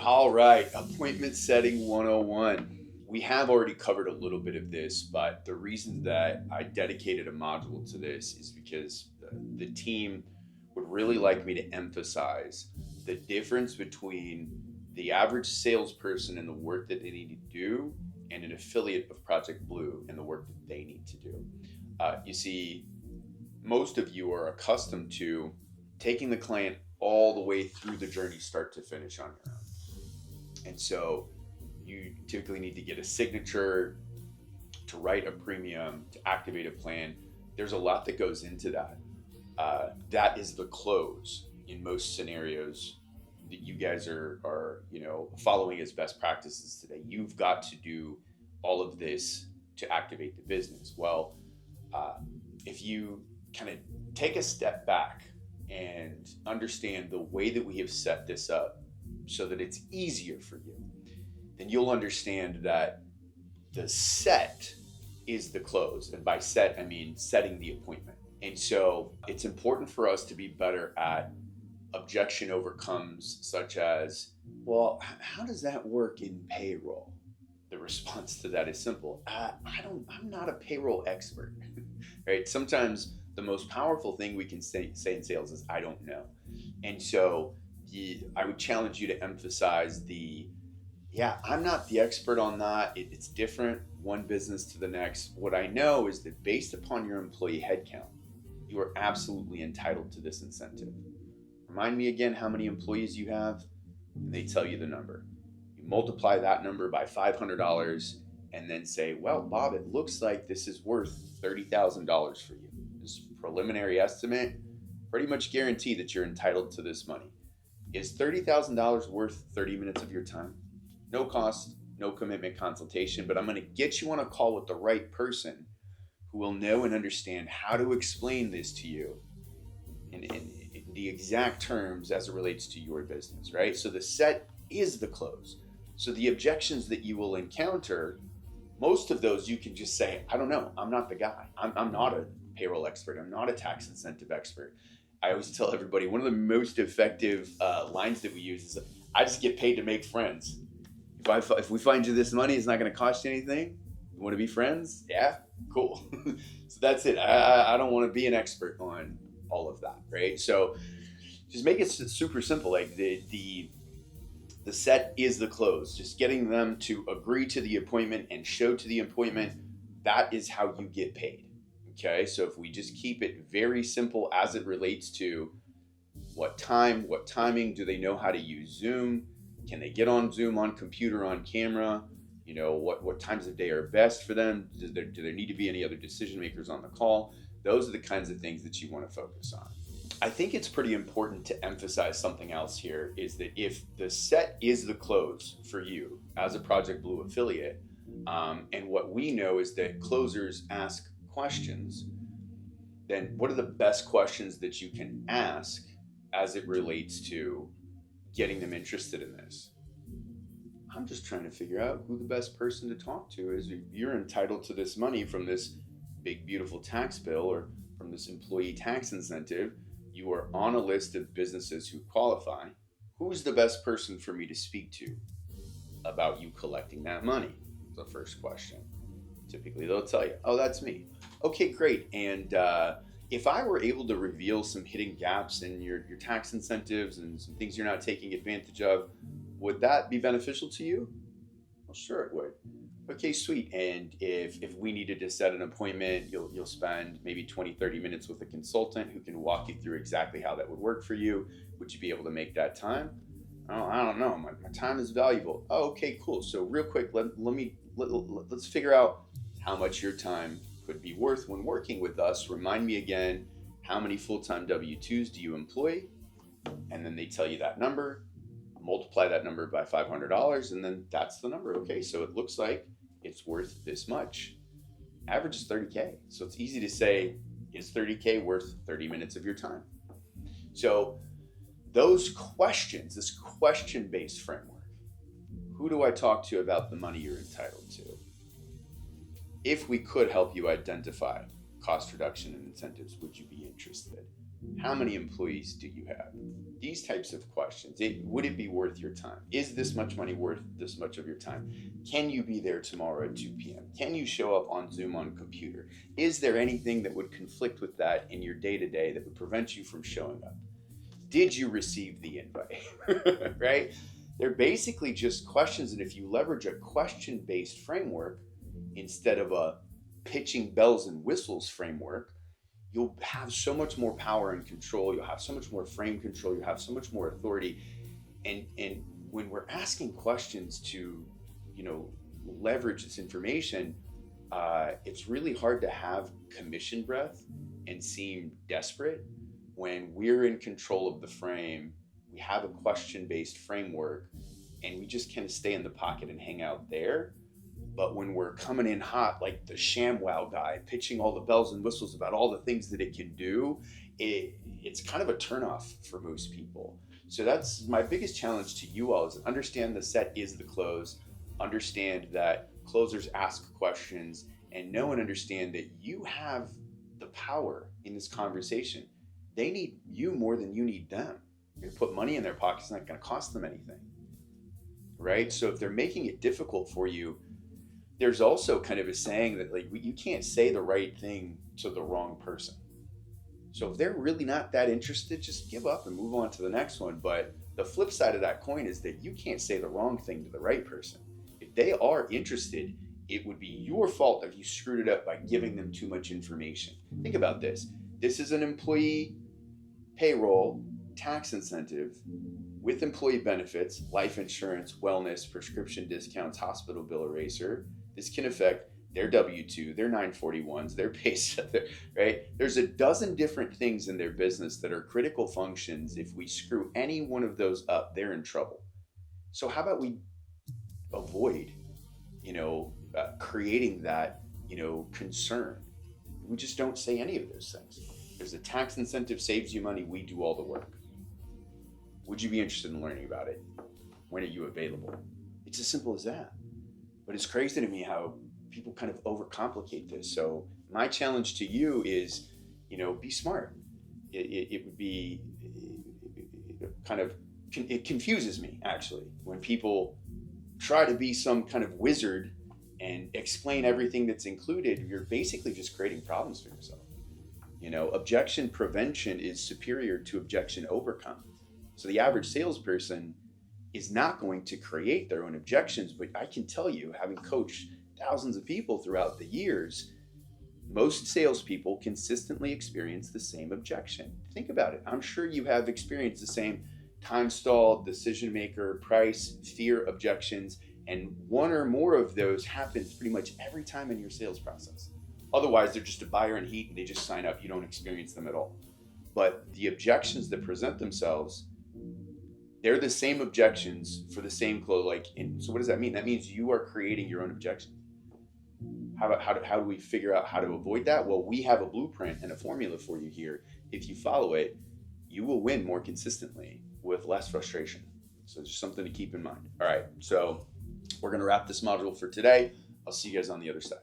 All right, appointment setting 101. We have already covered a little bit of this, but the reason that I dedicated a module to this is because the team would really like me to emphasize the difference between the average salesperson and the work that they need to do and an affiliate of Project Blue and the work that they need to do. You see, most of you are accustomed to taking the client all the way through the journey, start to finish on your own. And so you typically need to get a signature, to write a premium, to activate a plan. There's a lot that goes into that. That is the close in most scenarios that you guys are following as best practices today. You've got to do all of this to activate the business. Well, if you kind of take a step back and understand the way that we have set this up so that it's easier for you, then you'll understand that the set is the close. And by set, I mean setting the appointment. And so it's important for us to be better at objection overcomes, such as, well, how does that work in payroll? The response to that is simple. I'm not a payroll expert, right? Sometimes the most powerful thing we can say in sales is, I don't know. And so I would challenge you to emphasize I'm not the expert on that. It's different, one business to the next. What I know is that based upon your employee headcount, you are absolutely entitled to this incentive. Remind me again how many employees you have, and they tell you the number. You multiply that number by $500 and then say, well, Bob, it looks like this is worth $30,000 for you. This preliminary estimate pretty much guarantee that you're entitled to this money. Is $30,000 worth 30 minutes of your time? No cost, no commitment consultation, but I'm going to get you on a call with the right person who will know and understand how to explain this to you in the exact terms as it relates to your business, right? So the set is the close. So the objections that you will encounter, most of those you can just say, I don't know, I'm not the guy. I'm not a payroll expert. I'm not a tax incentive expert. I always tell everybody one of the most effective lines that we use is, I just get paid to make friends. If we find you this money, it's not going to cost you anything. You want to be friends? Yeah, cool. So that's it. I don't want to be an expert on all of that, right? So just make it super simple. Like the set is the close. Just getting them to agree to the appointment and show to the appointment, that is how you get paid. Okay, so if we just keep it very simple as it relates to what time, what timing, do they know how to use Zoom? Can they get on Zoom, on computer, on camera? You know, what times of day are best for them? Do there need to be any other decision makers on the call? Those are the kinds of things that you want to focus on. I think it's pretty important to emphasize something else here, is that if the set is the close for you as a Project Blue affiliate, and what we know is that closers ask questions, then what are the best questions that you can ask as it relates to getting them interested in this? I'm just trying to figure out who the best person to talk to is. You're entitled to this money from this big, beautiful tax bill or from this employee tax incentive. You are on a list of businesses who qualify. Who's the best person for me to speak to about you collecting that money? The first question. Typically, they'll tell you, oh, that's me. Okay, great. And if I were able to reveal some hidden gaps in your tax incentives and some things you're not taking advantage of, would that be beneficial to you? Well, sure it would. Okay, sweet. And if we needed to set an appointment, you'll spend maybe 20, 30 minutes with a consultant who can walk you through exactly how that would work for you. Would you be able to make that time? Oh, I don't know. My time is valuable. Oh, okay, cool. So real quick, let's figure out how much your time could be worth when working with us. Remind me again, how many full-time W-2s do you employ? And then they tell you that number. Multiply that number by $500, and then that's the number. Okay, so it looks like it's worth this much. Average is 30K. So it's easy to say, is 30K worth 30 minutes of your time? So those questions, this question-based framework, who do I talk to about the money you're entitled to? If we could help you identify cost reduction and incentives, would you be interested? How many employees do you have? These types of questions. Would it be worth your time? Is this much money worth this much of your time? Can you be there tomorrow at 2 p.m.? Can you show up on Zoom on computer? Is there anything that would conflict with that in your day-to-day that would prevent you from showing up? Did you receive the invite? Right? They're basically just questions, and if you leverage a question-based framework instead of a pitching bells and whistles framework, you'll have so much more power and control. You'll have so much more frame control. You'll have so much more authority. And when we're asking questions to, leverage this information, it's really hard to have commission breath and seem desperate when we're in control of the frame. We have a question-based framework, and we just kind of stay in the pocket and hang out there. But when we're coming in hot, like the ShamWow guy, pitching all the bells and whistles about all the things that it can do, it's kind of a turnoff for most people. So that's my biggest challenge to you all, is understand the set is the close, understand that closers ask questions, and know and understand that you have the power in this conversation. They need you more than you need them. You're going to put money in their pockets, it's not going to cost them anything, right? So if they're making it difficult for you, there's also kind of a saying that you can't say the right thing to the wrong person. So if they're really not that interested, just give up and move on to the next one. But the flip side of that coin is that you can't say the wrong thing to the right person. If they are interested, it would be your fault if you screwed it up by giving them too much information. Think about this. This is an employee payroll tax incentive with employee benefits, life insurance, wellness, prescription discounts, hospital bill eraser. This can affect their W-2, their 941s, their pay stub, right? There's a dozen different things in their business that are critical functions. If we screw any one of those up, they're in trouble. So how about we avoid, creating that, concern? We just don't say any of those things. There's a tax incentive, saves you money, we do all the work. Would you be interested in learning about it? When are you available? It's as simple as that. But it's crazy to me how people kind of overcomplicate this. So my challenge to you is, be smart. It would be it confuses me, actually, when people try to be some kind of wizard and explain everything that's included. You're basically just creating problems for yourself. Objection prevention is superior to objection overcome. So the average salesperson is not going to create their own objections, but I can tell you, having coached thousands of people throughout the years, most salespeople consistently experience the same objection. Think about it. I'm sure you have experienced the same time stall, decision maker, price, fear objections, and one or more of those happens pretty much every time in your sales process. Otherwise, they're just a buyer in heat and they just sign up. You don't experience them at all. But the objections that present themselves, they're the same objections for the same close. So what does that mean? That means you are creating your own objections. How do we figure out how to avoid that? Well, we have a blueprint and a formula for you here. If you follow it, you will win more consistently with less frustration. So just something to keep in mind. All right, so we're going to wrap this module for today. I'll see you guys on the other side.